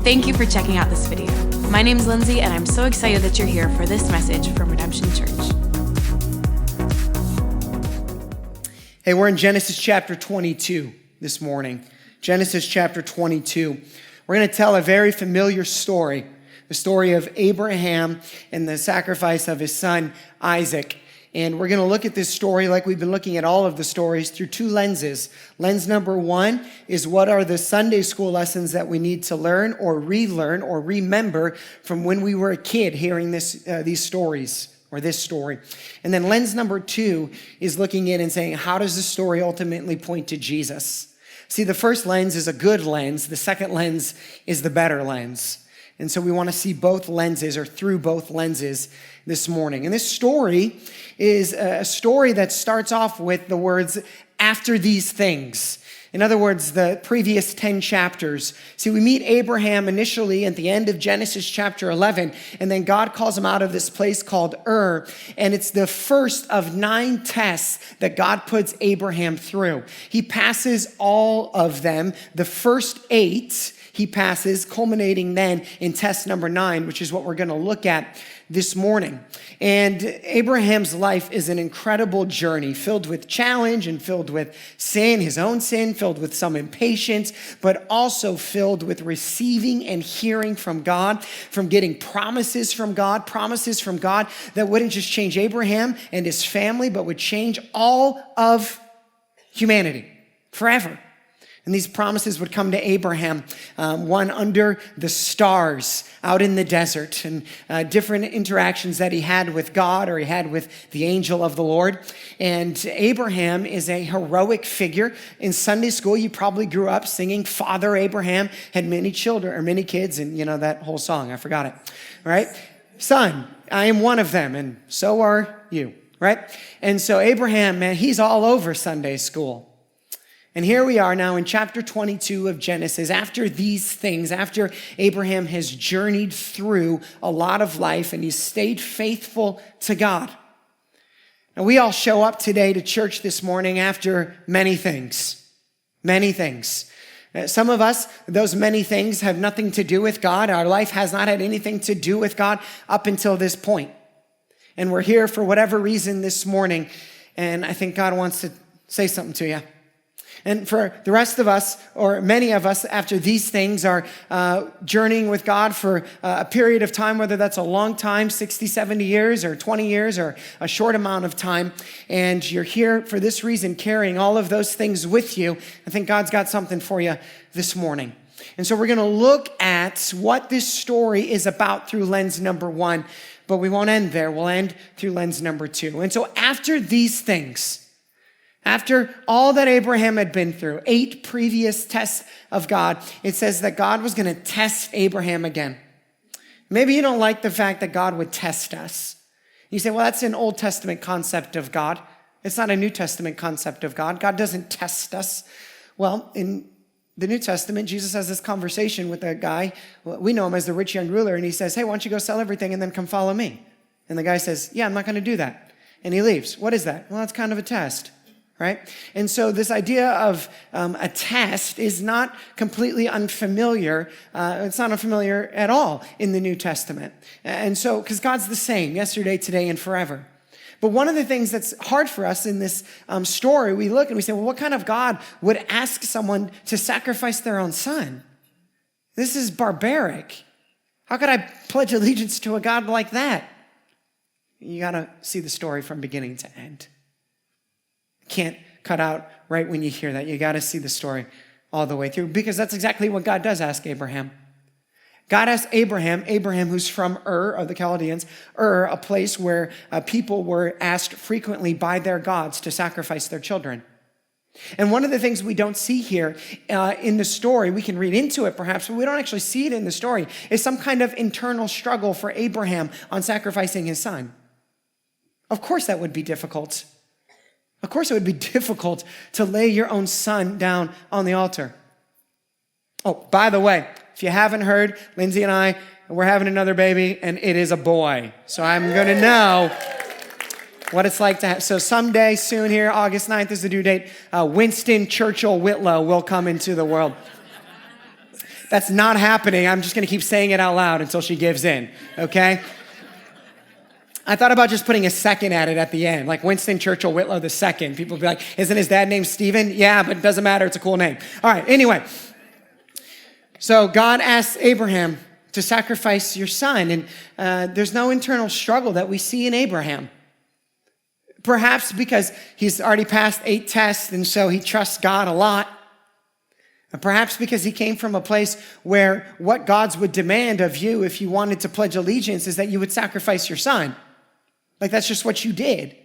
Thank you for checking out this video. My name's Lindsay, and I'm so excited that you're here for this message from Redemption Church. Hey, we're in Genesis chapter 22 this morning. Genesis chapter 22. We're going to tell a very familiar story, the story of Abraham and the sacrifice of his son, Isaac. And we're going to look at this story like we've been looking at all of the stories through two lenses. Lens number one is what are the Sunday school lessons that we need to learn or relearn or remember from when we were a kid hearing these stories or this story. And then lens number two is looking in and saying, how does this story ultimately point to Jesus? See, the first lens is a good lens. The second lens is the better lens. And so we want to see both lenses or through both lenses this morning. And this story is a story that starts off with the words, after these things. In other words, the previous 10 chapters. See, we meet Abraham initially at the end of Genesis chapter 11, and then God calls him out of this place called Ur, and it's the first of 9 tests that God puts Abraham through. He passes all of them. The first 8 he passes, culminating then in test number 9, which is what we're going to look at this morning. And Abraham's life is an incredible journey filled with challenge and filled with sin, his own sin, filled with some impatience, but also filled with receiving and hearing from God, from getting promises from God that wouldn't just change Abraham and his family, but would change all of humanity forever. And these promises would come to Abraham, one under the stars out in the desert, and different interactions that he had with God or he had with the angel of the Lord. And Abraham is a heroic figure. In Sunday school, you probably grew up singing Father Abraham had many children or many kids, and you know that whole song. I forgot it, right? Son, I am one of them, and so are you, right? And so Abraham, man, he's all over Sunday school. And here we are now in chapter 22 of Genesis. After these things, after Abraham has journeyed through a lot of life and he's stayed faithful to God. And we all show up today to church this morning after many things. Many things. Some of us, those many things have nothing to do with God. Our life has not had anything to do with God up until this point. And we're here for whatever reason this morning. And I think God wants to say something to you. And for the rest of us, or many of us, after these things are journeying with God for a period of time, whether that's a long time, 60, 70 years, or 20 years, or a short amount of time, and you're here for this reason, carrying all of those things with you, I think God's got something for you this morning. And so we're going to look at what this story is about through lens number 1, but we won't end there. We'll end through lens number 2. And so after these things, after all that Abraham had been through, 8 previous tests of God, it says that God was going to test Abraham again. Maybe you don't like the fact that God would test us. You say, well, that's an Old Testament concept of God. It's not a New Testament concept of God. God doesn't test us. Well, in the New Testament, Jesus has this conversation with a guy. We know him as the rich young ruler, and he says, hey, why don't you go sell everything and then come follow me? And the guy says, yeah, I'm not going to do that. And he leaves. What is that? Well, that's kind of a test. Right? And so this idea of a test is not completely unfamiliar. It's not unfamiliar at all in the New Testament. And so, because God's the same yesterday, today, and forever. But one of the things that's hard for us in this story, we look and we say, well, what kind of God would ask someone to sacrifice their own son? This is barbaric. How could I pledge allegiance to a God like that? You got to see the story from beginning to end. Can't cut out right when you hear that. You got to see the story all the way through, because that's exactly what God does ask Abraham. God asked Abraham who's from Ur of the Chaldeans, Ur, a place where people were asked frequently by their gods to sacrifice their children. And one of the things we don't see here in the story, we can read into it perhaps, but we don't actually see it in the story, is some kind of internal struggle for Abraham on sacrificing his son. Of course that would be difficult. Of course, it would be difficult to lay your own son down on the altar. Oh, by the way, if you haven't heard, Lindsay and I, we're having another baby, and it is a boy. So I'm going to know what it's like to have. So someday soon here, August 9th is the due date, Winston Churchill Whitlow will come into the world. That's not happening. I'm just going to keep saying it out loud until she gives in, okay? I thought about just putting a second at it at the end, like Winston Churchill Whitlow II. People would be like, isn't his dad named Stephen? Yeah, but it doesn't matter. It's a cool name. All right, anyway. So God asks Abraham to sacrifice your son, and there's no internal struggle that we see in Abraham. Perhaps because he's already passed 8 tests, and so he trusts God a lot. And perhaps because he came from a place where what God would demand of you if you wanted to pledge allegiance is that you would sacrifice your son. Like that's just what you did.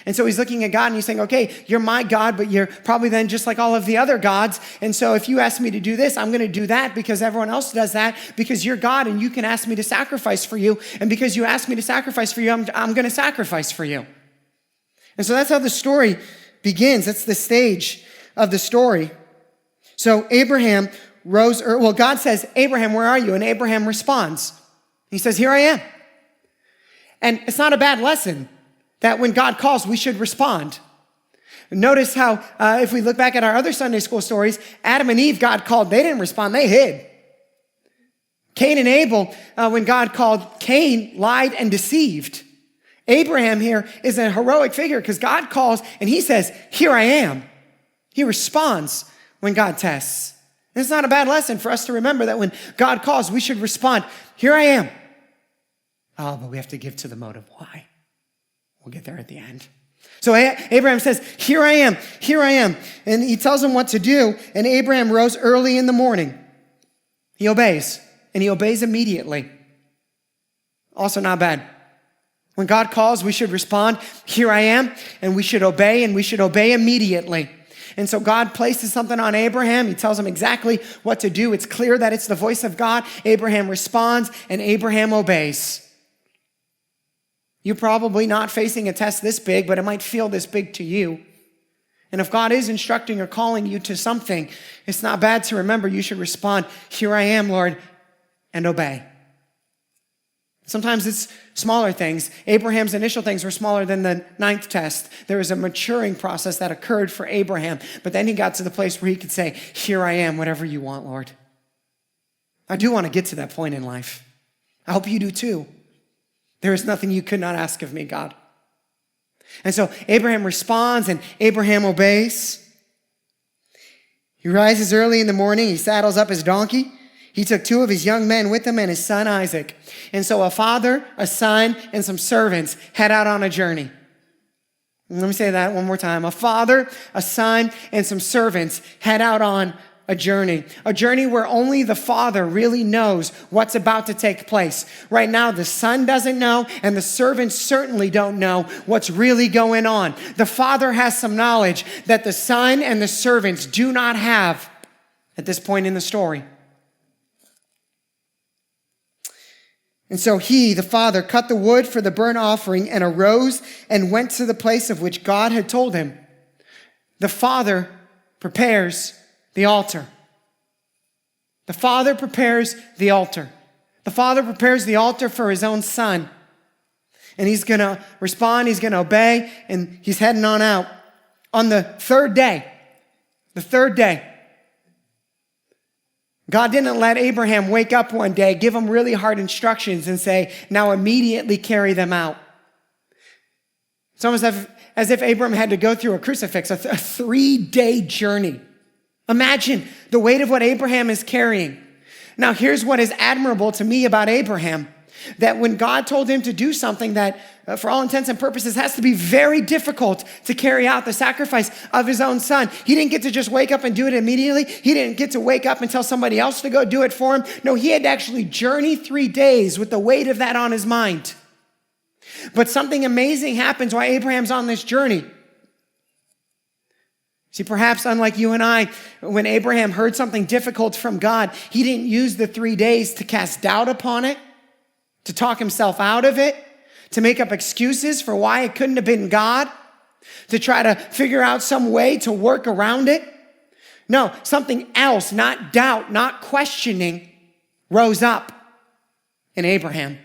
And so he's looking at God and he's saying, okay, you're my God, but you're probably then just like all of the other gods. And so if you ask me to do this, I'm going to do that because everyone else does that because you're God and you can ask me to sacrifice for you. And because you asked me to sacrifice for you, I'm going to sacrifice for you. And so that's how the story begins. That's the stage of the story. So Abraham rose, God says, Abraham, where are you? And Abraham responds. He says, here I am. And it's not a bad lesson that when God calls, we should respond. Notice how, if we look back at our other Sunday school stories, Adam and Eve, God called, they didn't respond, they hid. Cain and Abel, when God called, Cain lied and deceived. Abraham here is a heroic figure because God calls and he says, here I am. He responds when God tests. And it's not a bad lesson for us to remember that when God calls, we should respond, here I am. Oh, but we have to give to the motive why. We'll get there at the end. So Abraham says, here I am, here I am. And he tells him what to do. And Abraham rose early in the morning. He obeys, and he obeys immediately. Also not bad. When God calls, we should respond, here I am, and we should obey immediately. And so God places something on Abraham. He tells him exactly what to do. It's clear that it's the voice of God. Abraham responds, and Abraham obeys. You're probably not facing a test this big, but it might feel this big to you. And if God is instructing or calling you to something, it's not bad to remember you should respond, here I am, Lord, and obey. Sometimes it's smaller things. Abraham's initial things were smaller than the 9th test. There was a maturing process that occurred for Abraham, but then he got to the place where he could say, here I am, whatever you want, Lord. I do want to get to that point in life. I hope you do too. There is nothing you could not ask of me, God. And so Abraham responds and Abraham obeys. He rises early in the morning. He saddles up his donkey. He took 2 of his young men with him and his son Isaac. And so a father, a son, and some servants head out on a journey. Let me say that one more time. A father, a son, and some servants head out on a journey where only the father really knows what's about to take place. Right now, the son doesn't know, and the servants certainly don't know what's really going on. The father has some knowledge that the son and the servants do not have at this point in the story. And so he, the father, cut the wood for the burnt offering and arose and went to the place of which God had told him. The father prepares the altar. The father prepares the altar. The father prepares the altar for his own son. And he's going to respond, he's going to obey, and he's heading on out. On the third day, God didn't let Abraham wake up one day, give him really hard instructions and say, now immediately carry them out. It's almost as if Abraham had to go through a crucifix, a 3-day journey. Imagine the weight of what Abraham is carrying. Now, here's what is admirable to me about Abraham, that when God told him to do something that, for all intents and purposes, has to be very difficult to carry out the sacrifice of his own son, he didn't get to just wake up and do it immediately. He didn't get to wake up and tell somebody else to go do it for him. No, he had to actually journey 3 days with the weight of that on his mind. But something amazing happens while Abraham's on this journey. See, perhaps unlike you and I, when Abraham heard something difficult from God, he didn't use the 3 days to cast doubt upon it, to talk himself out of it, to make up excuses for why it couldn't have been God, to try to figure out some way to work around it. No, something else, not doubt, not questioning, rose up in Abraham.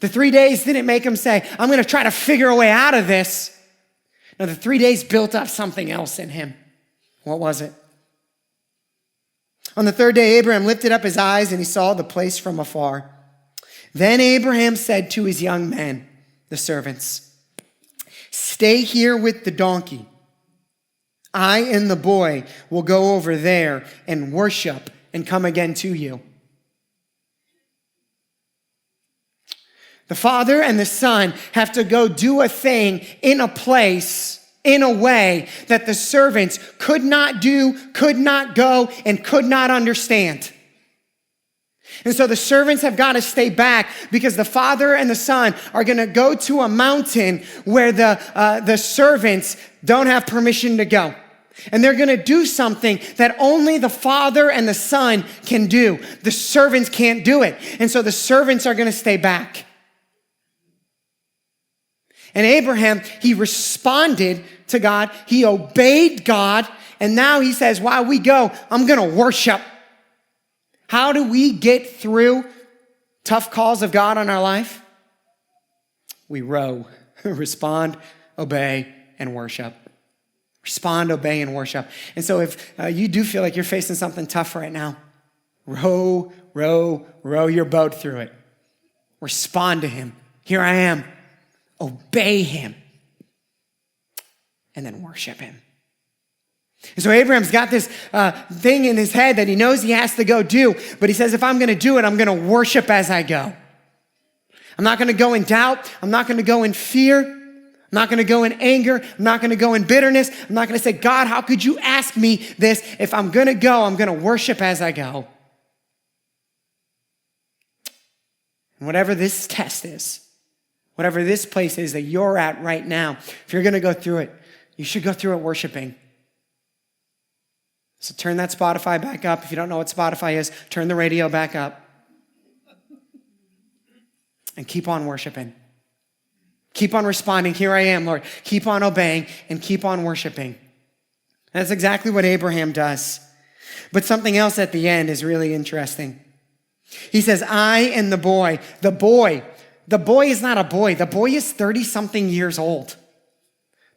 The 3 days didn't make him say, I'm going to try to figure a way out of this. No, the 3 days built up something else in him. What was it? On the third day, Abraham lifted up his eyes and he saw the place from afar. Then Abraham said to his young men, the servants, "Stay here with the donkey. I and the boy will go over there and worship and come again to you." The Father and the Son have to go do a thing in a place, in a way that the servants could not do, could not go, and could not understand. And so the servants have got to stay back because the Father and the Son are going to go to a mountain where the servants don't have permission to go. And they're going to do something that only the Father and the Son can do. The servants can't do it. And so the servants are going to stay back. And Abraham, he responded to God. He obeyed God. And now he says, while we go, I'm going to worship. How do we get through tough calls of God on our life? We row, respond, obey, and worship. Respond, obey, and worship. And so if you do feel like you're facing something tough right now, row your boat through it. Respond to him. Here I am. Obey him. And then worship him. And so Abraham's got this thing in his head that he knows he has to go do, but he says, if I'm going to do it, I'm going to worship as I go. I'm not going to go in doubt. I'm not going to go in fear. I'm not going to go in anger. I'm not going to go in bitterness. I'm not going to say, God, how could you ask me this? If I'm going to go, I'm going to worship as I go. And whatever this test is, whatever this place is that you're at right now, if you're going to go through it, you should go through it worshiping. So turn that Spotify back up. If you don't know what Spotify is, turn the radio back up. And keep on worshiping. Keep on responding. Here I am, Lord. Keep on obeying and keep on worshiping. That's exactly what Abraham does. But something else at the end is really interesting. He says, I and the boy. The boy is not a boy. The boy is 30-something years old.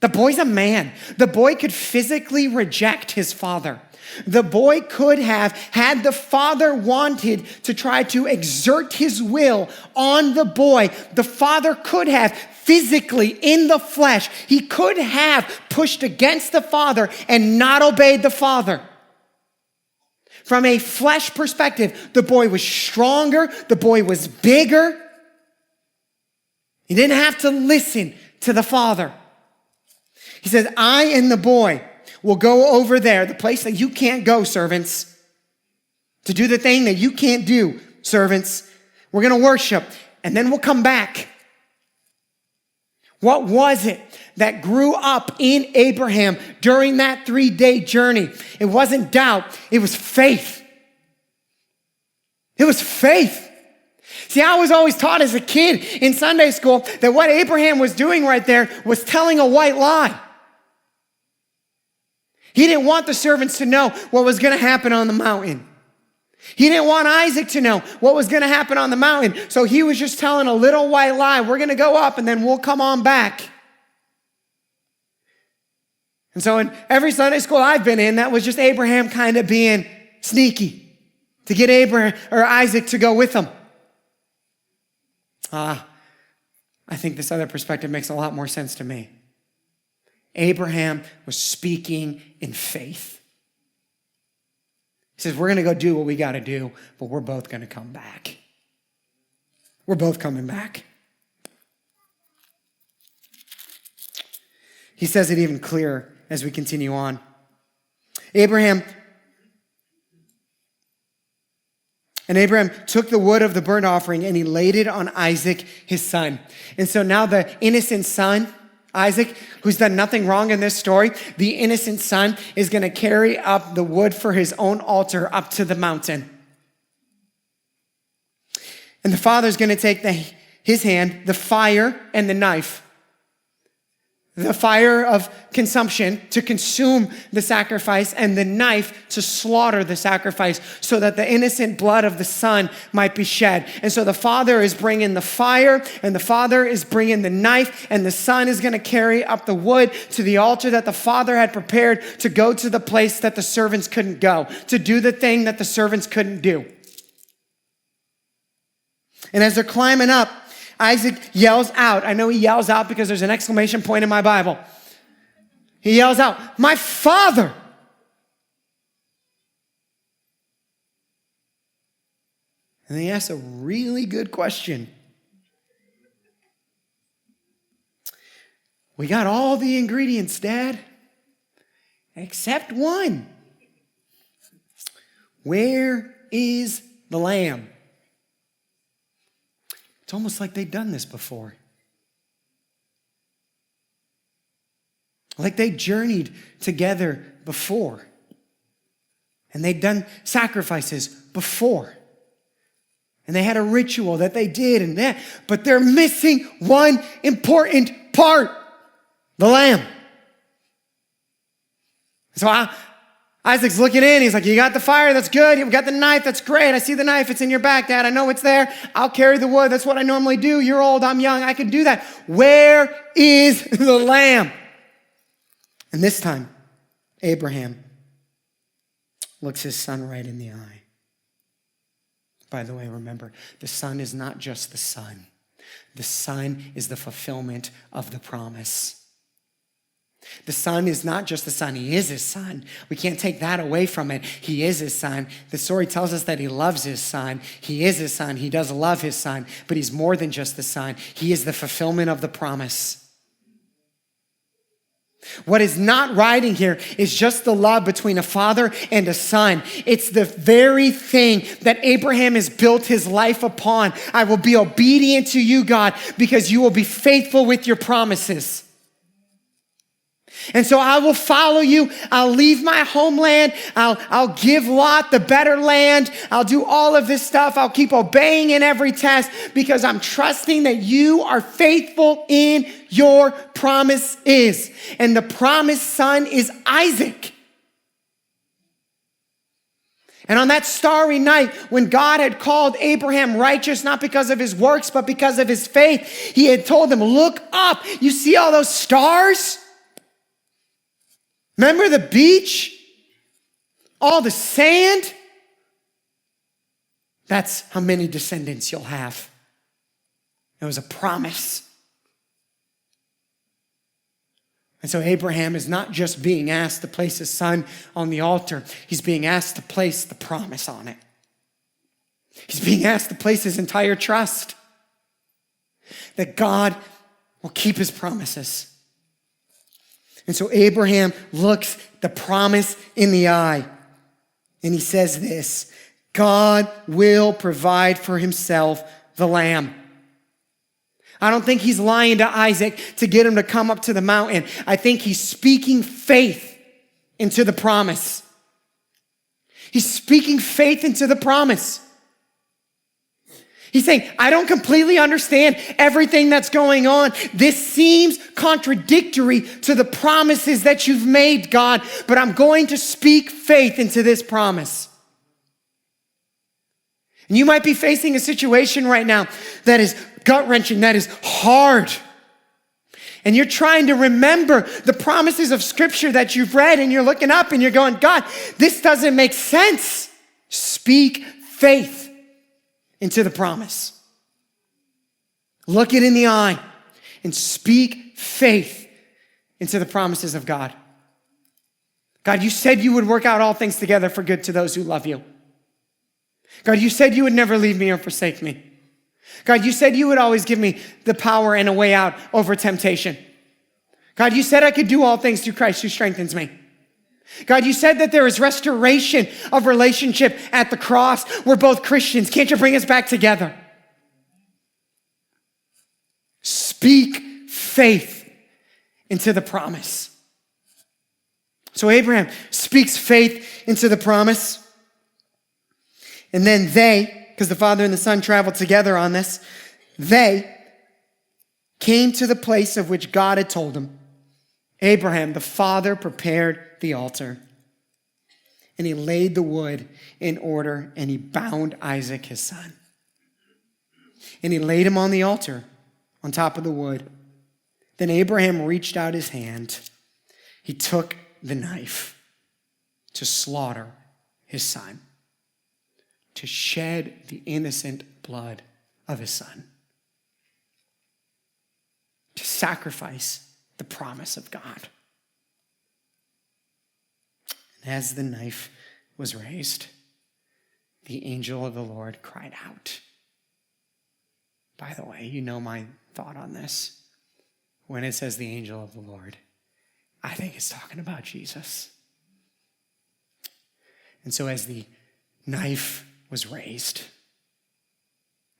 The boy's a man. The boy could physically reject his father. The boy could have, had the father wanted to try to exert his will on the boy, the father could have physically in the flesh, he could have pushed against the father and not obeyed the father. From a flesh perspective, the boy was stronger, the boy was bigger. He didn't have to listen to the father. He says, I and the boy will go over there, the place that you can't go, servants, to do the thing that you can't do, servants. We're going to worship, and then we'll come back. What was it that grew up in Abraham during that 3-day journey? It wasn't doubt, it was faith. It was faith. See, I was always taught as a kid in Sunday school that what Abraham was doing right there was telling a white lie. He didn't want the servants to know what was going to happen on the mountain. He didn't want Isaac to know what was going to happen on the mountain. So he was just telling a little white lie. We're going to go up and then we'll come on back. And so in every Sunday school I've been in, that was just Abraham kind of being sneaky to get Abraham or Isaac to go with him. I think this other perspective makes a lot more sense to me. Abraham was speaking in faith. He says, we're going to go do what we got to do, but we're both going to come back. We're both coming back. He says it even clearer as we continue on. Abraham took the wood of the burnt offering and he laid it on Isaac, his son. And so now the innocent son, Isaac, who's done nothing wrong in this story, the innocent son is going to carry up the wood for his own altar up to the mountain. And the father's going to take his hand, the fire and the knife. the fire of consumption to consume the sacrifice and the knife to slaughter the sacrifice so that the innocent blood of the son might be shed. And so the father is bringing the fire and the father is bringing the knife, and the son is going to carry up the wood to the altar that the father had prepared to go to the place that the servants couldn't go, to do the thing that the servants couldn't do. And as they're climbing up, Isaac yells out. I know he yells out because there's an exclamation point in my Bible. He yells out, "My father!" And he asks a really good question. We got all the ingredients, Dad, except one. Where is the lamb? It's almost like they'd done this before. Like they journeyed together before. And they'd done sacrifices before. And they had a ritual that they did and that, but they're missing one important part, the lamb. So Isaac's looking in. He's like, "You got the fire, that's good. You've got the knife, that's great. I see the knife, it's in your back, Dad. I know it's there. I'll carry the wood. That's what I normally do. You're old, I'm young, I can do that. Where is the lamb?" And this time, Abraham looks his son right in the eye. By the way, remember, the son is not just the son. The son is the fulfillment of the promise. The son is not just the son, he is his son. We can't take that away from it. He is his son. The story tells us that he loves his son. He is his son. He does love his son, but he's more than just the son. He is the fulfillment of the promise. What is not riding here is just the love between a father and a son. It's the very thing that Abraham has built his life upon. I will be obedient to you, God, because you will be faithful with your promises. And so I will follow you. I'll leave my homeland. I'll give Lot the better land. I'll do all of this stuff. I'll keep obeying in every test because I'm trusting that you are faithful in your promises. And the promised son is Isaac. And on that starry night, when God had called Abraham righteous, not because of his works, but because of his faith, he had told him, "Look up. You see all those stars? Remember the beach? All the sand? That's how many descendants you'll have." It was a promise. And so Abraham is not just being asked to place his son on the altar. He's being asked to place the promise on it. He's being asked to place his entire trust that God will keep his promises. And so Abraham looks the promise in the eye. And he says this, God will provide for himself the lamb. I don't think he's lying to Isaac to get him to come up to the mountain. I think he's speaking faith into the promise. He's speaking faith into the promise. He's saying, I don't completely understand everything that's going on. This seems contradictory to the promises that you've made, God, but I'm going to speak faith into this promise. And you might be facing a situation right now that is gut-wrenching, that is hard. And you're trying to remember the promises of Scripture that you've read, and you're looking up and you're going, God, this doesn't make sense. Speak faith into the promise. Look it in the eye and speak faith into the promises of God. God, you said you would work out all things together for good to those who love you. God, you said you would never leave me or forsake me. God, you said you would always give me the power and a way out over temptation. God, you said I could do all things through Christ who strengthens me. God, you said that there is restoration of relationship at the cross. We're both Christians. Can't you bring us back together? Speak faith into the promise. So Abraham speaks faith into the promise. And then they, because the father and the son traveled together on this, they came to the place of which God had told them. Abraham, the father, prepared the altar. And he laid the wood in order, and he bound Isaac, his son. And he laid him on the altar, on top of the wood. Then Abraham reached out his hand. He took the knife to slaughter his son, to shed the innocent blood of his son, to sacrifice the promise of God. And as the knife was raised, the angel of the Lord cried out. By the way, you know my thought on this. When it says the angel of the Lord, I think it's talking about Jesus. And so as the knife was raised,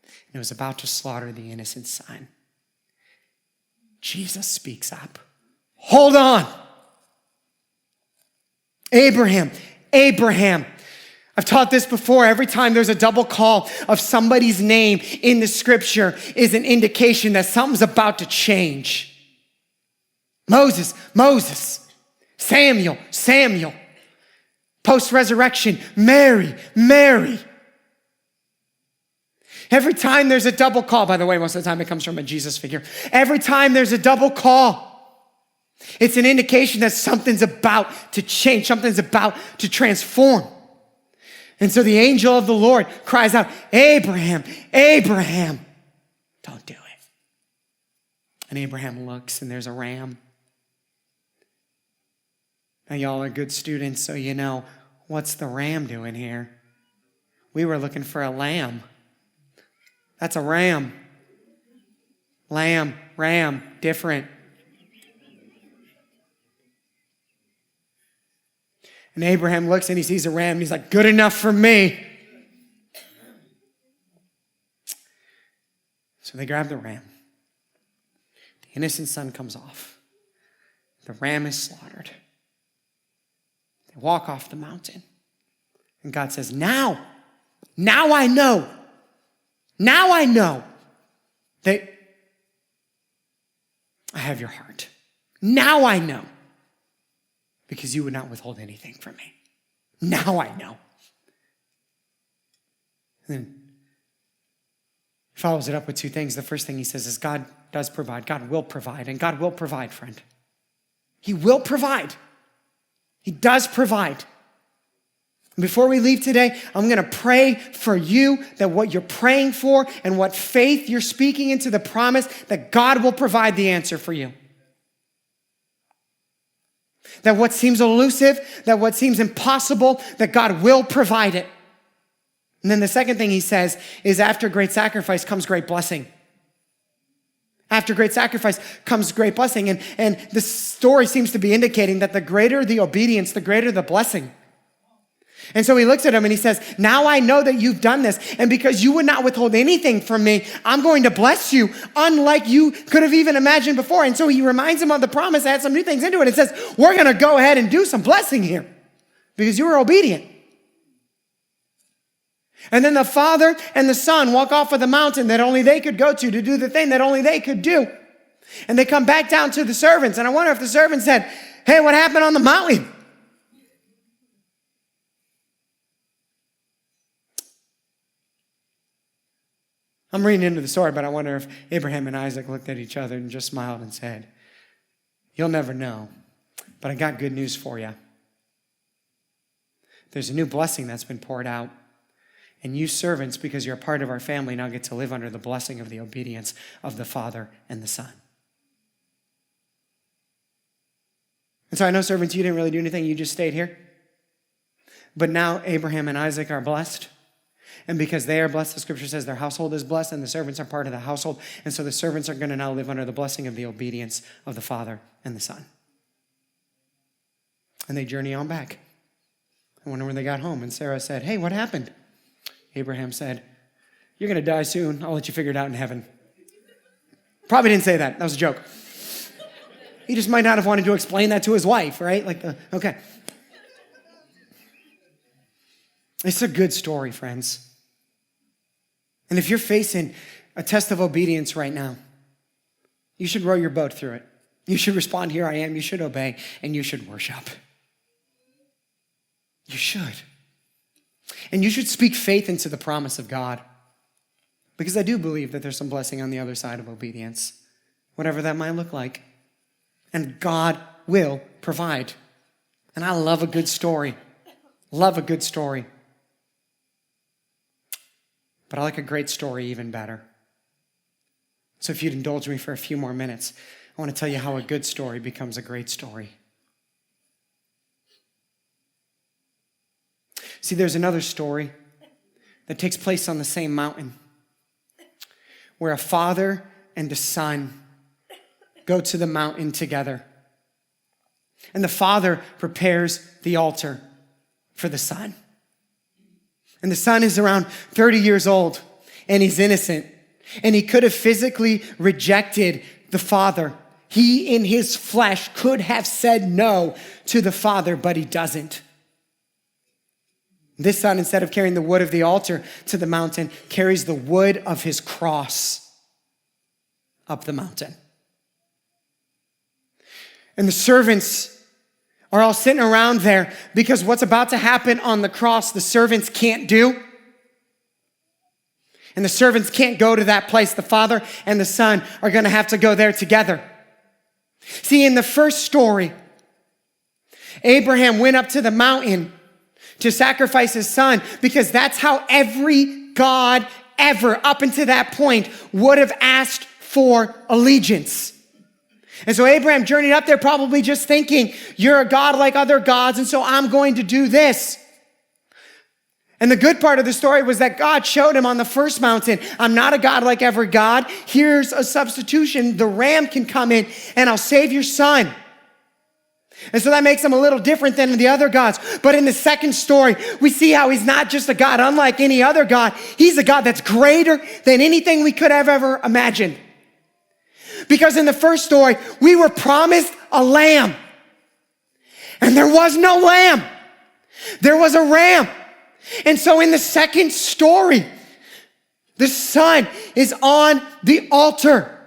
and it was about to slaughter the innocent son, Jesus speaks up. Hold on. Abraham, Abraham. I've taught this before. Every time there's a double call of somebody's name in the scripture is an indication that something's about to change. Moses, Moses. Samuel, Samuel. Post-resurrection, Mary, Mary. Every time there's a double call, by the way, most of the time it comes from a Jesus figure. Every time there's a double call, it's an indication that something's about to change, something's about to transform. And so the angel of the Lord cries out, Abraham, Abraham, don't do it. And Abraham looks, and there's a ram. Now, y'all are good students, so you know, what's the ram doing here? We were looking for a lamb. That's a ram. Lamb, ram, different. And Abraham looks and he sees a ram and he's like, good enough for me. So they grab the ram. The innocent son comes off. The ram is slaughtered. They walk off the mountain. And God says, now I know. Now I know that I have your heart. Now I know. Because you would not withhold anything from me. Now I know. And then he follows it up with two things. The first thing he says is God does provide. God will provide. And God will provide, friend. He will provide. He does provide. Before we leave today, I'm going to pray for you that what you're praying for and what faith you're speaking into the promise that God will provide the answer for you. That what seems elusive, that what seems impossible, that God will provide it. And then the second thing he says is after great sacrifice comes great blessing. After great sacrifice comes great blessing. And the story seems to be indicating that the greater the obedience, the greater the blessing. And so he looks at him and he says, now I know that you've done this. And because you would not withhold anything from me, I'm going to bless you unlike you could have even imagined before. And so he reminds him of the promise, adds some new things into it. It says, we're going to go ahead and do some blessing here because you were obedient. And then the father and the son walk off of the mountain that only they could go to do the thing that only they could do. And they come back down to the servants. And I wonder if the servants said, hey, what happened on the mountain? I'm reading into the story, but I wonder if Abraham and Isaac looked at each other and just smiled and said, you'll never know, but I got good news for you. There's a new blessing that's been poured out. And you servants, because you're a part of our family, now get to live under the blessing of the obedience of the Father and the Son. And so I know, servants, you didn't really do anything. You just stayed here. But now Abraham and Isaac are blessed. And because they are blessed, the scripture says their household is blessed and the servants are part of the household. And so the servants are going to now live under the blessing of the obedience of the Father and the Son. And they journey on back. I wonder when they got home. And Sarah said, hey, what happened? Abraham said, you're going to die soon. I'll let you figure it out in heaven. Probably didn't say that. That was a joke. He just might not have wanted to explain that to his wife, right? Okay. It's a good story, friends. And if you're facing a test of obedience right now, you should row your boat through it. You should respond, here I am. You should obey, and you should worship. You should. And you should speak faith into the promise of God. Because I do believe that there's some blessing on the other side of obedience, whatever that might look like. And God will provide. And I love a good story. Love a good story. But I like a great story even better. So if you'd indulge me for a few more minutes, I want to tell you how a good story becomes a great story. See, there's another story that takes place on the same mountain where a father and a son go to the mountain together. And the father prepares the altar for the son. And the son is around 30 years old, and he's innocent. And he could have physically rejected the father. He, in his flesh, could have said no to the father, but he doesn't. This son, instead of carrying the wood of the altar to the mountain, carries the wood of his cross up the mountain. And the servants are all sitting around there because what's about to happen on the cross, the servants can't do. And the servants can't go to that place. The father and the son are going to have to go there together. See, in the first story, Abraham went up to the mountain to sacrifice his son because that's how every God ever up until that point would have asked for allegiance. And so Abraham journeyed up there probably just thinking, you're a God like other gods, and so I'm going to do this. And the good part of the story was that God showed him on the first mountain, I'm not a God like every God. Here's a substitution. The ram can come in and I'll save your son. And so that makes him a little different than the other gods. But in the second story, we see how he's not just a God unlike any other God. He's a God that's greater than anything we could have ever imagined. Because in the first story, we were promised a lamb. And there was no lamb. There was a ram. And so in the second story, the son is on the altar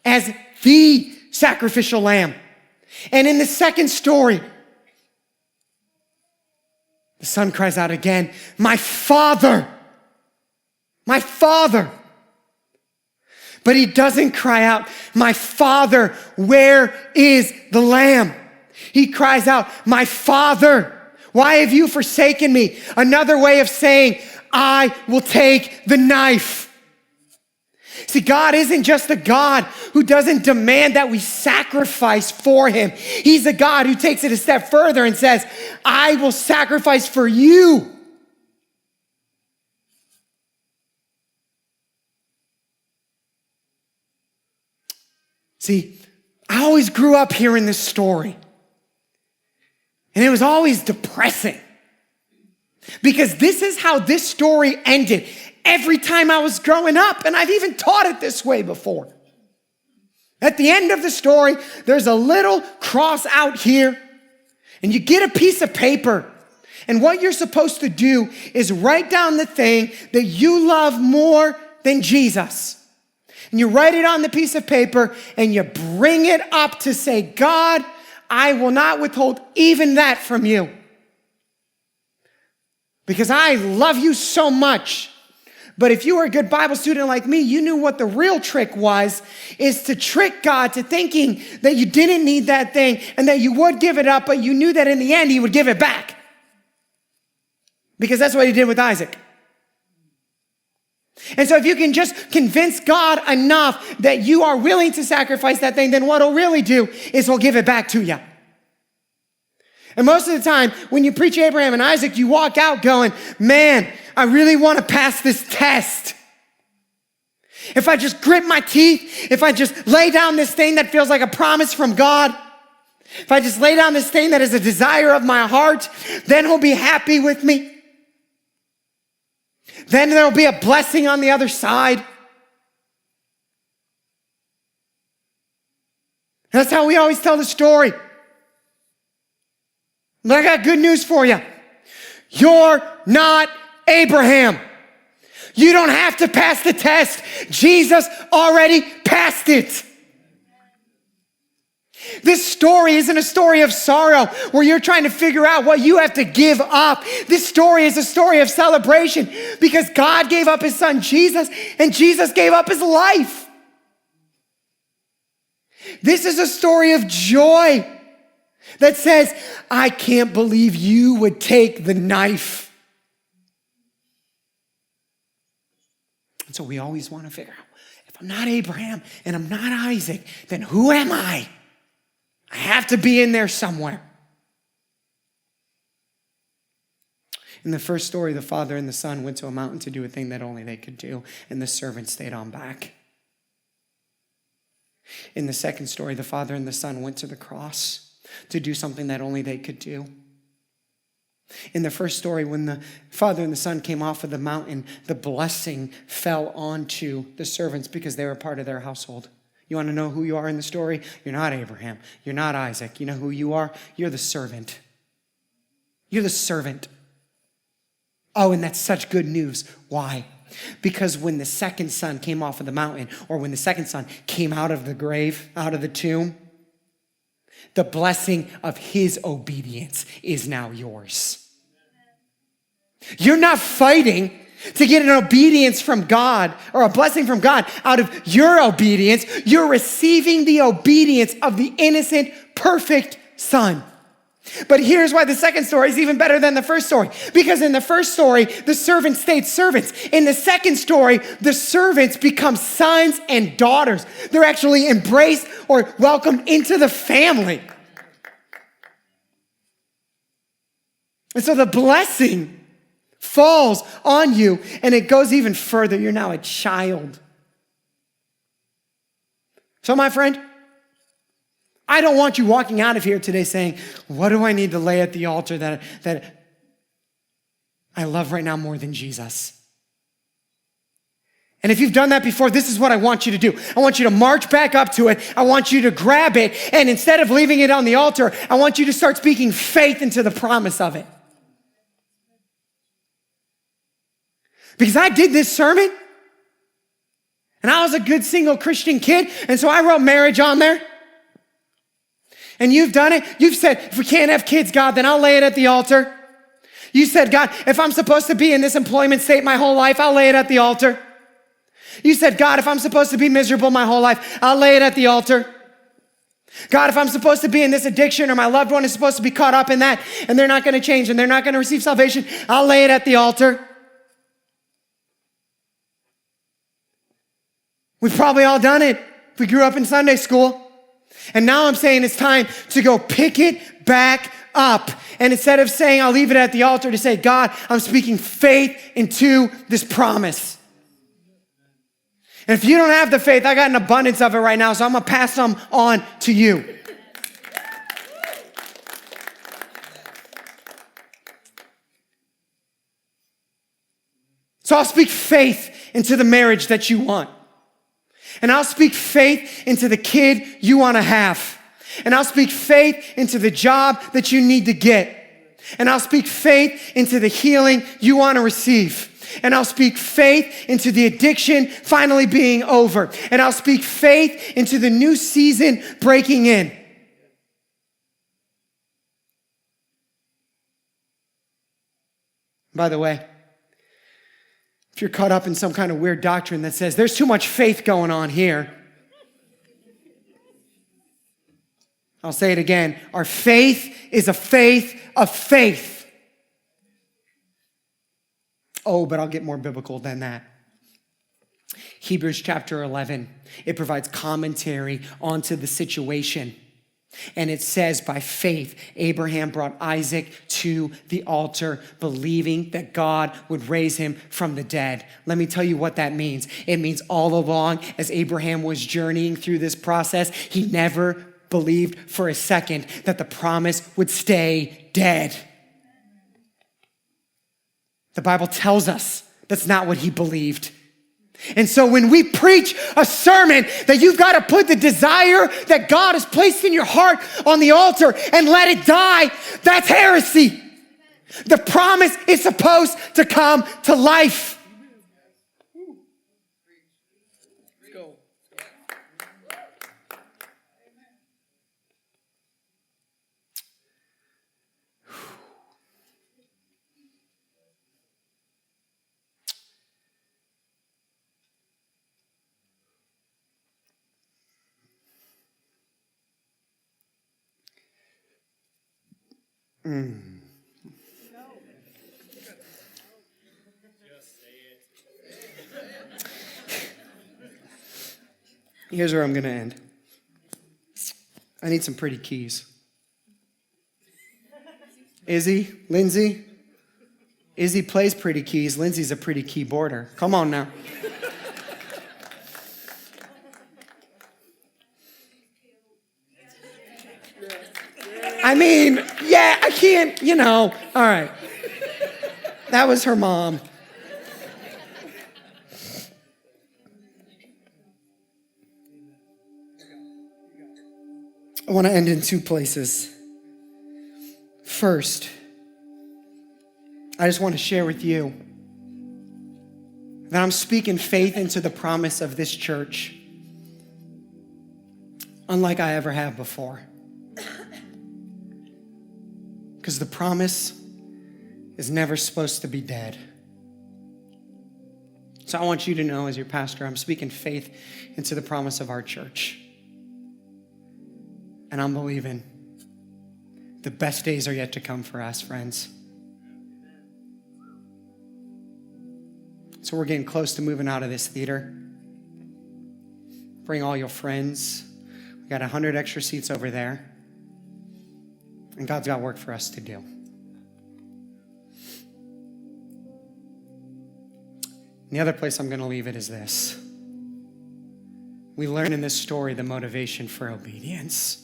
as the sacrificial lamb. And in the second story, the son cries out again, my father, my father. But he doesn't cry out, my father, where is the lamb? He cries out, my father, why have you forsaken me? Another way of saying, I will take the knife. See, God isn't just a God who doesn't demand that we sacrifice for him. He's a God who takes it a step further and says, I will sacrifice for you. See, I always grew up hearing this story. And it was always depressing. Because this is how this story ended every time I was growing up. And I've even taught it this way before. At the end of the story, there's a little cross out here. And you get a piece of paper. And what you're supposed to do is write down the thing that you love more than Jesus. And you write it on the piece of paper and you bring it up to say, God, I will not withhold even that from you. Because I love you so much. But if you were a good Bible student like me, you knew what the real trick was, is to trick God to thinking that you didn't need that thing and that you would give it up, but you knew that in the end he would give it back. Because that's what he did with Isaac. And so if you can just convince God enough that you are willing to sacrifice that thing, then what he'll really do is he'll give it back to you. And most of the time, when you preach Abraham and Isaac, you walk out going, man, I really want to pass this test. If I just grit my teeth, if I just lay down this thing that feels like a promise from God, if I just lay down this thing that is a desire of my heart, then he'll be happy with me. Then there'll be a blessing on the other side. That's how we always tell the story. But I got good news for you. You're not Abraham. You don't have to pass the test. Jesus already passed it. This story isn't a story of sorrow where you're trying to figure out what you have to give up. This story is a story of celebration because God gave up his son Jesus and Jesus gave up his life. This is a story of joy that says, I can't believe you would take the knife. And so we always want to figure out, if I'm not Abraham and I'm not Isaac, then who am I? I have to be in there somewhere. In the first story, the father and the son went to a mountain to do a thing that only they could do, and the servant stayed on back. In the second story, the father and the son went to the cross to do something that only they could do. In the first story, when the father and the son came off of the mountain, the blessing fell onto the servants because they were part of their household. You want to know who you are in the story? You're not Abraham. You're not Isaac. You know who you are? You're the servant. You're the servant. Oh, and that's such good news. Why? Because when the second son came off of the mountain, or when the second son came out of the grave, out of the tomb, the blessing of his obedience is now yours. You're not fighting to get an obedience from God or a blessing from God out of your obedience. You're receiving the obedience of the innocent, perfect son. But here's why the second story is even better than the first story. Because in the first story, the servants stayed servants. In the second story, the servants become sons and daughters. They're actually embraced or welcomed into the family. And so the blessing falls on you, and it goes even further. You're now a child. So my friend, I don't want you walking out of here today saying, what do I need to lay at the altar that I love right now more than Jesus? And if you've done that before, this is what I want you to do. I want you to march back up to it. I want you to grab it. And instead of leaving it on the altar, I want you to start speaking faith into the promise of it. Because I did this sermon, and I was a good single Christian kid, and so I wrote marriage on there. And you've done it. You've said, if we can't have kids, God, then I'll lay it at the altar. You said, God, if I'm supposed to be in this employment state my whole life, I'll lay it at the altar. You said, God, if I'm supposed to be miserable my whole life, I'll lay it at the altar. God, if I'm supposed to be in this addiction or my loved one is supposed to be caught up in that and they're not going to change and they're not going to receive salvation, I'll lay it at the altar. We've probably all done it. We grew up in Sunday school. And now I'm saying it's time to go pick it back up. And instead of saying, I'll leave it at the altar, to say, God, I'm speaking faith into this promise. And if you don't have the faith, I got an abundance of it right now, so I'm going to pass some on to you. So I'll speak faith into the marriage that you want. And I'll speak faith into the kid you want to have. And I'll speak faith into the job that you need to get. And I'll speak faith into the healing you want to receive. And I'll speak faith into the addiction finally being over. And I'll speak faith into the new season breaking in. By the way, if you're caught up in some kind of weird doctrine that says there's too much faith going on here, I'll say it again. Our faith is a faith of faith. Oh, but I'll get more biblical than that. Hebrews chapter 11, it provides commentary onto the situation. And it says, by faith, Abraham brought Isaac to the altar, believing that God would raise him from the dead. Let me tell you what that means. It means all along, as Abraham was journeying through this process, he never believed for a second that the promise would stay dead. The Bible tells us that's not what he believed. And so when we preach a sermon that you've got to put the desire that God has placed in your heart on the altar and let it die, that's heresy. The promise is supposed to come to life. Here's where I'm going to end. I need some pretty keys. Izzy, Lindsay. Izzy plays pretty keys. Lindsay's a pretty keyboarder. Come on now. I mean, yeah, I can't, all right. That was her mom. I want to end in two places. First, I just want to share with you that I'm speaking faith into the promise of this church, unlike I ever have before. Because the promise is never supposed to be dead. So I want you to know, as your pastor, I'm speaking faith into the promise of our church. And I'm believing the best days are yet to come for us, friends. So we're getting close to moving out of this theater. Bring all your friends. We got 100 extra seats over there. And God's got work for us to do. And the other place I'm going to leave it is this. We learn in this story the motivation for obedience.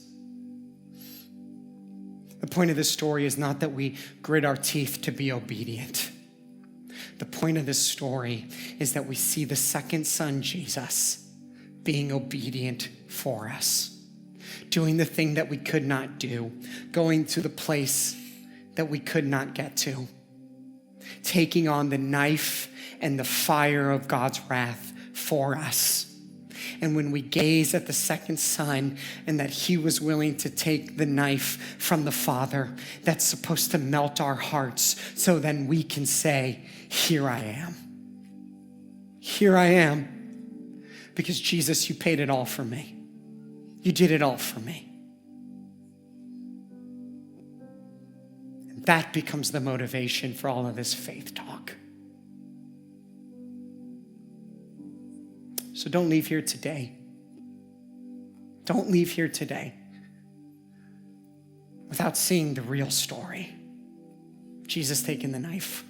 The point of this story is not that we grit our teeth to be obedient. The point of this story is that we see the second son, Jesus, being obedient for us. Doing the thing that we could not do, going to the place that we could not get to, taking on the knife and the fire of God's wrath for us. And when we gaze at the second son and that he was willing to take the knife from the Father, that's supposed to melt our hearts so then we can say, here I am. Here I am. Because Jesus, you paid it all for me. You did it all for me. And that becomes the motivation for all of this faith talk. So don't leave here today. Don't leave here today without seeing the real story. Jesus taking the knife.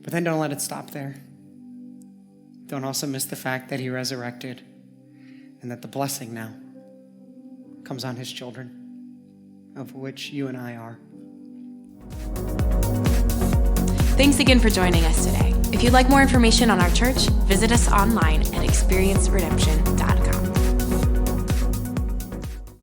But then don't let it stop there. Don't also miss the fact that he resurrected and that the blessing now comes on his children, of which you and I are. Thanks again for joining us today. If you'd like more information on our church, visit us online at experienceredemption.org.